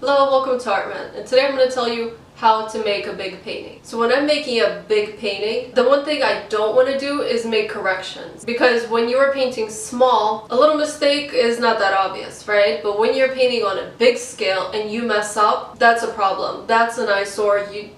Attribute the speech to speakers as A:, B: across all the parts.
A: Hello, welcome to Artman, and today I'm going to tell you how to make a big painting. So when I'm making a big painting, the one thing I don't want to do is make corrections. Because when you're painting small, a little mistake is not that obvious, right? But when you're painting on a big scale and you mess up, that's a problem. That's an eyesore. You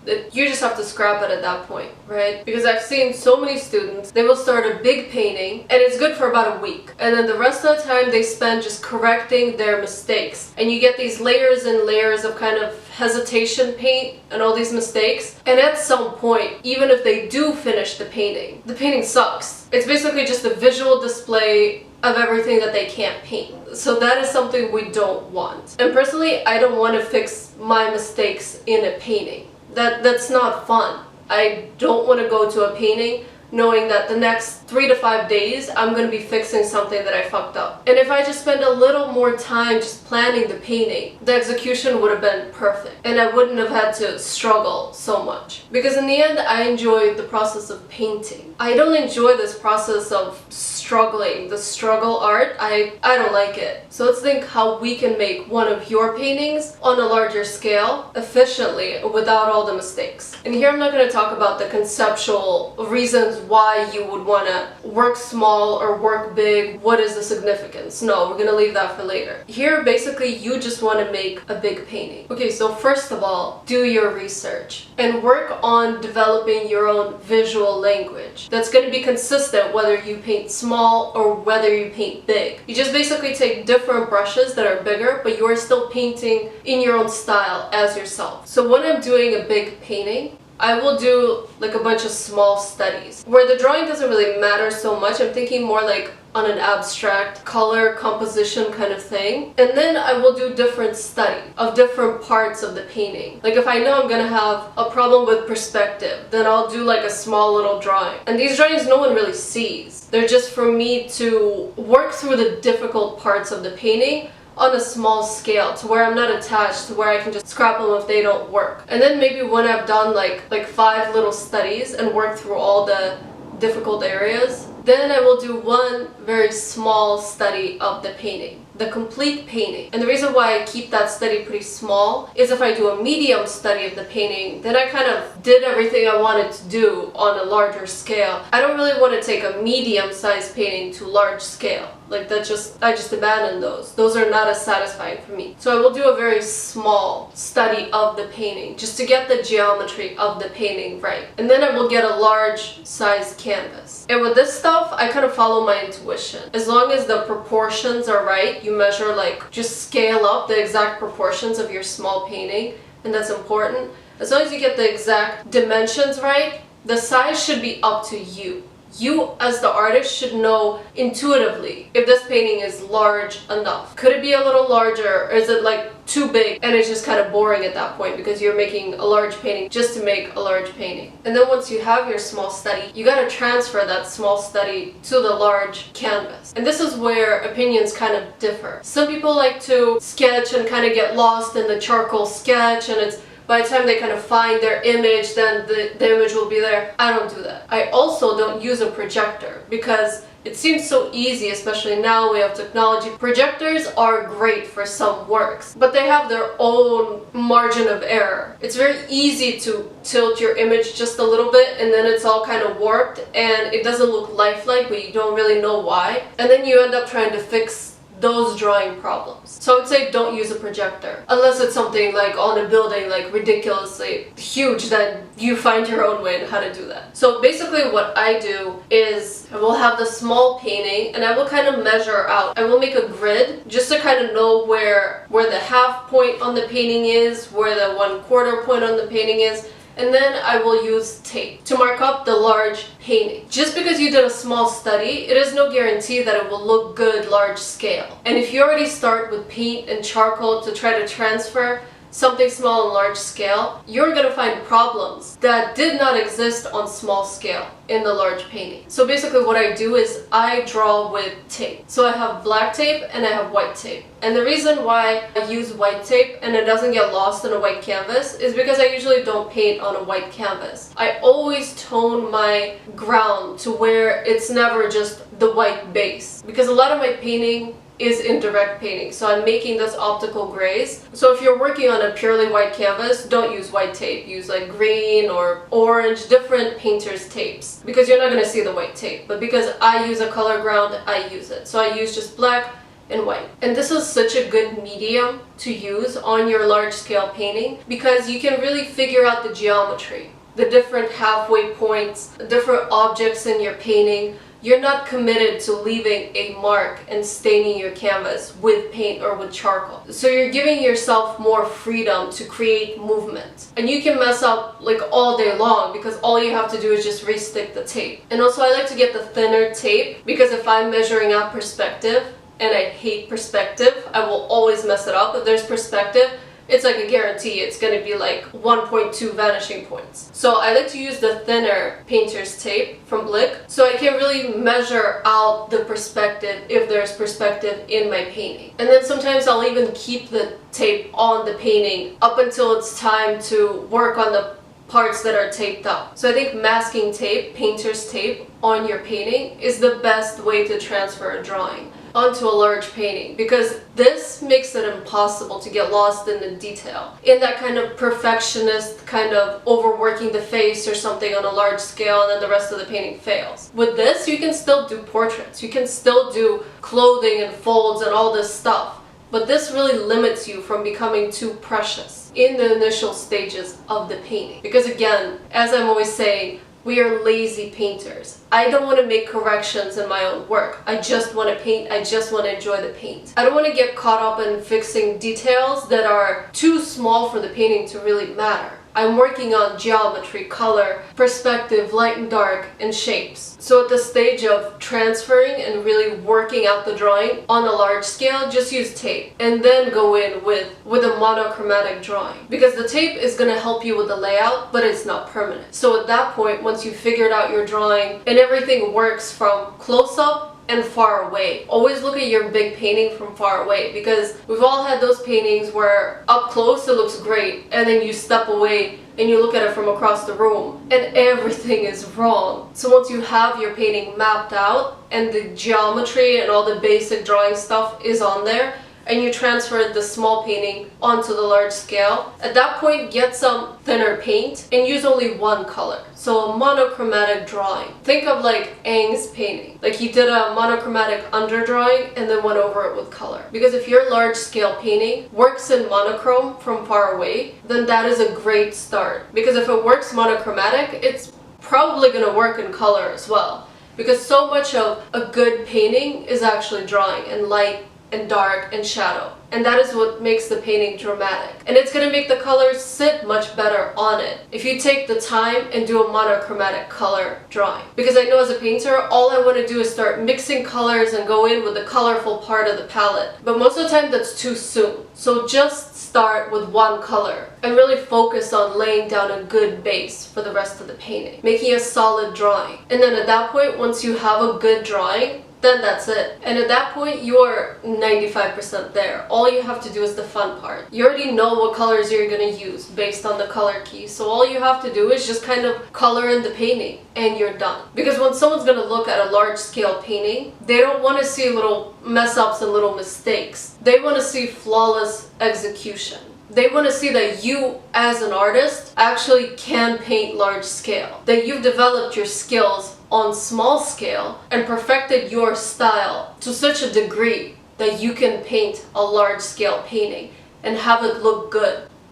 A: just have to scrap it at that point, right? Because I've seen so many students, they will start a big painting and it's good for about a week. And then the rest of the time they spend just correcting their mistakes. And you get these layers and layers of kind of hesitation paint and all these mistakes, and at some point, even if they do finish the painting sucks. It's basically just a visual display of everything that they can't paint. So that is something we don't want. And personally, I don't want to fix my mistakes in a painting. That's not fun. I don't want to go to a painting knowing that the next 3 to 5 days I'm going to be fixing something that I fucked up. And if I just spend a little more time just planning the painting, the execution would have been perfect and I wouldn't have had to struggle so much. Because in the end, I enjoy the process of painting. I don't enjoy this process of struggling, the struggle art. I don't like it. So let's think how we can make one of your paintings on a larger scale efficiently without all the mistakes. And here I'm not going to talk about the conceptual reasons why you would want to work small or work big. What is the significance? No, we're going to leave that for later. Here basically you just want to make a big painting. Okay, so first of all, do your research and work on developing your own visual language that's going to be consistent whether you paint small or whether you paint big. You just basically take different brushes that are bigger, but you are still painting in your own style as yourself. So when I'm doing a big painting, I will do like a bunch of small studies where the drawing doesn't really matter so much. I'm thinking more like on an abstract color composition kind of thing. And then I will do different study of different parts of the painting. Like if I know I'm gonna have a problem with perspective, then I'll do like a small little drawing. And these drawings no one really sees. They're just for me to work through the difficult parts of the painting on a small scale to where I'm not attached, to where I can just scrap them if they don't work. And then maybe when I've done like 5 little studies and worked through all the difficult areas, then I will do one very small study of the painting, the complete painting. And the reason why I keep that study pretty small is if I do a medium study of the painting, then I kind of did everything I wanted to do on a larger scale. I don't really want to take a medium-sized painting to large scale. Like I just abandon those. Those are not as satisfying for me. So I will do a very small study of the painting just to get the geometry of the painting right. And then I will get a large size canvas. And with this stuff, I kind of follow my intuition. As long as the proportions are right, you measure just scale up the exact proportions of your small painting, and that's important. As long as you get the exact dimensions right, the size should be up to you. You as the artist should know intuitively if this painting is large enough. Could it be a little larger, or is it too big and it's just kind of boring at that point because you're making a large painting just to make a large painting. And then once you have your small study, you gotta transfer that small study to the large canvas. And this is where opinions kind of differ. Some people like to sketch and kind of get lost in the charcoal sketch, and it's by the time they kind of find their image, then the image will be there. I don't do that. I also don't use a projector because it seems so easy, especially now we have technology. Projectors are great for some works, but they have their own margin of error. It's very easy to tilt your image just a little bit and then it's all kind of warped and it doesn't look lifelike, but you don't really know why. And then you end up trying to fix those drawing problems. So I would say don't use a projector. Unless it's something like on a building ridiculously huge, then you find your own way on how to do that. So basically what I do is I will have the small painting and I will kind of measure out. I will make a grid just to kind of know where the half point on the painting is, where the 1/4 point on the painting is. And then I will use tape to mark up the large painting. Just because you did a small study, it is no guarantee that it will look good large scale. And if you already start with paint and charcoal to try to transfer something small and large scale, you're going to find problems that did not exist on small scale in the large painting. So basically what I do is I draw with tape. So I have black tape and I have white tape. And the reason why I use white tape and it doesn't get lost on a white canvas is because I usually don't paint on a white canvas. I always tone my ground to where it's never just the white base. Because a lot of my painting is indirect painting. So I'm making this optical grays. So if you're working on a purely white canvas, don't use white tape. Use like green or orange, different painters' tapes, because you're not going to see the white tape. But because I use a color ground, I use it. So I use just black and white. And this is such a good medium to use on your large scale painting, because you can really figure out the geometry, the different halfway points, different objects in your painting. You're not committed to leaving a mark and staining your canvas with paint or with charcoal. So you're giving yourself more freedom to create movement. And you can mess up like all day long, because all you have to do is just restick the tape. And also I like to get the thinner tape, because if I'm measuring out perspective, and I hate perspective, I will always mess it up. If there's perspective, it's like a guarantee it's going to be like 1.2 vanishing points. So I like to use the thinner painter's tape from Blick, so I can really measure out the perspective if there's perspective in my painting. And then sometimes I'll even keep the tape on the painting up until it's time to work on the parts that are taped up. So I think masking tape, painter's tape, on your painting is the best way to transfer a drawing onto a large painting, because this makes it impossible to get lost in the detail, in that kind of perfectionist kind of overworking the face or something on a large scale, and then the rest of the painting fails. With this, you can still do portraits, you can still do clothing and folds and all this stuff, but this really limits you from becoming too precious in the initial stages of the painting. Because again, as I'm always saying, we are lazy painters. I don't want to make corrections in my own work. I just want to paint. I just want to enjoy the paint. I don't want to get caught up in fixing details that are too small for the painting to really matter. I'm working on geometry, color, perspective, light and dark, and shapes. So at the stage of transferring and really working out the drawing on a large scale, just use tape and then go in with a monochromatic drawing. Because the tape is going to help you with the layout, but it's not permanent. So at that point, once you've figured out your drawing and everything works from close up and far away. Always look at your big painting from far away, because we've all had those paintings where up close it looks great, and then you step away and you look at it from across the room and everything is wrong. So once you have your painting mapped out and the geometry and all the basic drawing stuff is on there, and you transfer the small painting onto the large scale, at that point get some thinner paint and use only one color. So a monochromatic drawing. Think of like Ang's painting. Like he did a monochromatic underdrawing and then went over it with color. Because if your large scale painting works in monochrome from far away, then that is a great start. Because if it works monochromatic, it's probably going to work in color as well. Because so much of a good painting is actually drawing and light and dark and shadow, and that is what makes the painting dramatic, and it's going to make the colors sit much better on it if you take the time and do a monochromatic color drawing. Because I know as a painter, all I want to do is start mixing colors and go in with the colorful part of the palette, but most of the time that's too soon. So just start with one color and really focus on laying down a good base for the rest of the painting, making a solid drawing. And then at that point, once you have a good drawing, then that's it. And at that point, you're 95% there. All you have to do is the fun part. You already know what colors you're going to use based on the color key. So all you have to do is just kind of color in the painting and you're done. Because when someone's going to look at a large scale painting, they don't want to see little mess ups and little mistakes. They want to see flawless execution. They want to see that you, as an artist, actually can paint large scale. That you've developed your skills on small scale and perfected your style to such a degree that you can paint a large scale painting and have it look good.